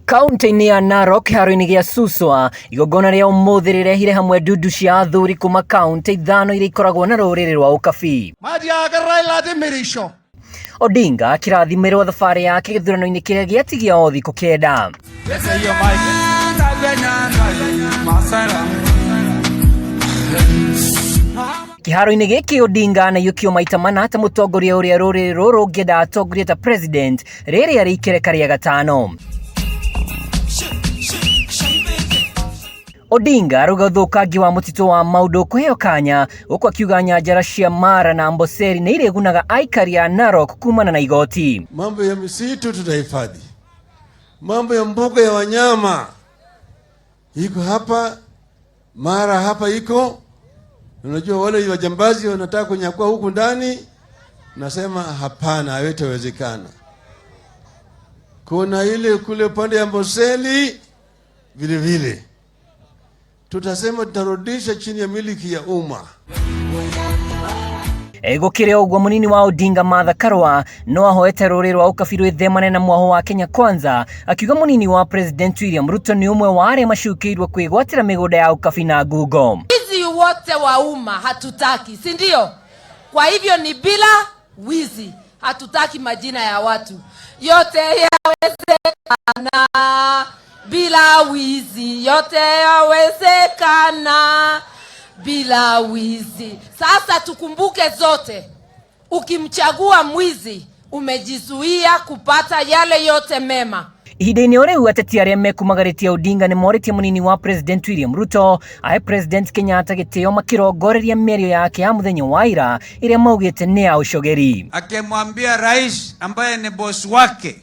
Kaunti-inĩ ya Narok haro-inĩ gĩa Suswa, igongona rĩa ũmũthĩ rĩrehire hamwe ndundu cia athuri kuma kaunti ithano iria ikoragwo na rũrĩrĩ rwa Ukabi. Odinga akirathimirwo thabarĩ yake gĩthurano-inĩ kĩrĩa gĩatigia o thikũ kenda. Kĩharo-inĩ gĩkĩ Odinga naiyũkio maita mana ta mũtongoria ũrĩa rũrĩrĩ rũrũ rũngĩenda atongorie ta president rĩrĩa arĩ ikereka rĩa gatano. Odinga arauga ũthũkangia wa mũtitũ wa maũndũ kũheo kanya, gũkũ akiuga nyanjara cia Mara na Amboseli nĩ iregunaga aikari a Narok kumana na igoti. Mambo ya misitu tutahifadhi, mambo ya mbuga ya wanyama iko hapa Mara, hapa iko. Unajua wale wajambazi wanataka kunyakua huku ndani, nasema hapana, haitawezekana. Kuna ile kule pande ya Amboseli vile vile tutasema tutarudisha chini ya miliki ya umma. Gũkĩrĩ ũguo mũnini wa Odinga Martha Karua no ahoete rũrĩrĩ rwa Ukabi rwĩthemane na mwaho wa Kenya Kwanza, akiuga mũnini wa President William Ruto nĩ ũmwe wa arĩa macukĩirwo kwĩgwatĩra mĩgũnda ya Ukabi na ngungo. Wizi wote wa umma hatutaki, si ndio? Kwa hivyo ni bila wizi, hatutaki majina ya watu. Yote yawezekana bila wizi, yote yawezekana bila wizi. Sasa tukumbuke zote, ukimchagua mwizi umejizuia kupata yale yote mema. Ihinda-inĩ o rĩu ateti arĩa mekumagaritia Odinga nĩ morĩtie mũnini wa President William Ruto ahe President Kenyatta gĩtĩo makĩrongoreria mĩario yake ya mũthenya wa ira ĩrĩa maugĩte nĩ ya ũcogeri. Akimwambia rais ambaye ni boss wake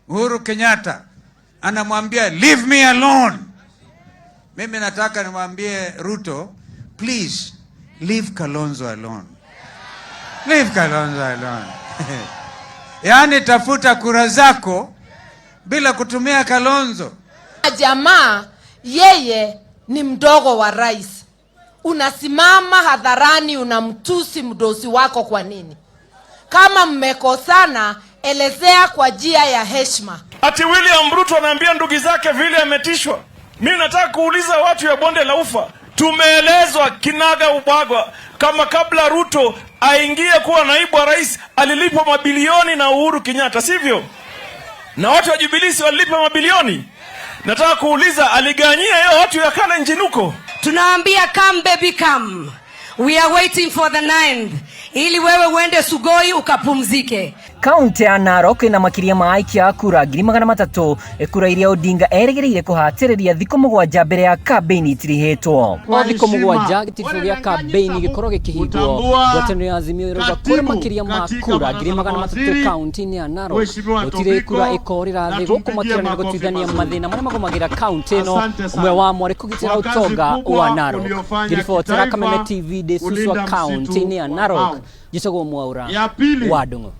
Uhuru Kenyatta, anamwambia leave me alone. Mimi nataka nimwambie Ruto, please leave Kalonzo alone. Leave Kalonzo alone. Yaani tafuta kura zako bila kutumia Kalonzo. Jamaa yeye ni mdogo wa rais. Unasimama hadharani unamtusi mdosi wako kwa nini? Kama mmekosana, elezea kwa njia ya heshima. Ati William Ruto anaambia ndugu zake vile ametishwa. Mimi nataka kuuliza watu ya bonde la Ufa. Tumeelezwa kinaga ubagwa kama kabla Ruto aingie kuwa naibu wa rais alilipwa mabilioni na Uhuru Kenyatta, sivyo? Na watu wa Jubilee walilipa mabilioni. Nataka kuuliza aliganyia hiyo watu ya kale njinuko. Tunaambia come baby come. We are waiting for the 9th. Ili wewe uende Sugoi ukapumzike. Kaunti ya Narok ĩna makĩria ma aikia a kura 300,000 kura iria Odinga erĩgĩrĩire kũhatĩrĩria thikũ mũgwanja mbere ya kambĩini itirĩhĩtwo. O thikũ mũgwanja gĩtĩkĩrĩko gĩa kambĩini gĩkorwo gĩkĩhingwo. Ngwatanĩro ya Azimio ĩrauga kũrĩ makĩria ma kura 300,000 kaunti-inĩ ya Narok gũtirĩ kura ĩkorĩra thĩ gũkũ makĩranĩra gũtuithania mathĩna marĩa magũmagĩra kaunti ĩno, ũmwe wamo arĩ kũgitĩra ũtonga wa Narok. Ngĩribotera Kameme TV de Suswa kaunti-inĩ ya Narok, Njĩcagwo Mwaura wa Ndung'u.